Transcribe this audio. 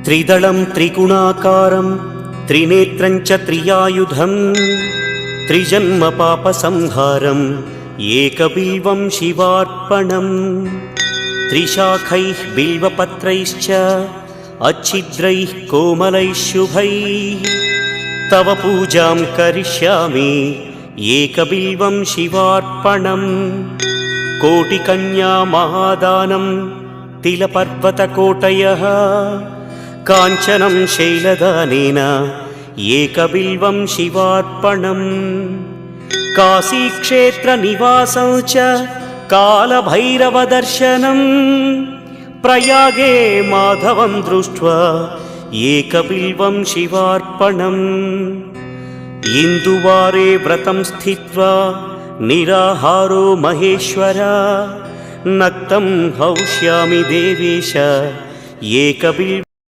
त्रिदलं त्रिगुणाकारं त्रिनेत्रं च त्रियायुधं त्रिजन्म पापसंहारम् एकबिल्वं शिवार्पणम् त्रिशाखैः बिल्वपत्रैश्च अच्छिद्रैः कोमलैः शुभैः तव पूजां करिष्यामि एकबिल्वं शिवार्पणम् कोटिकन्या महादानं तिलपर्वतकोटयः काञ्चनं शैलदानेन एकबिल्वं शिवार्पणम् काशीक्षेत्रनिवासं च कालभैरवदर्शनं प्रयागे माधवं दृष्ट्वा एकबिल्वं शिवार्पणम् इन्दुवारे व्रतं स्थित्वा निराहारो महेश्वर नक्तं हौष्यामि देवेश एकबिल्वं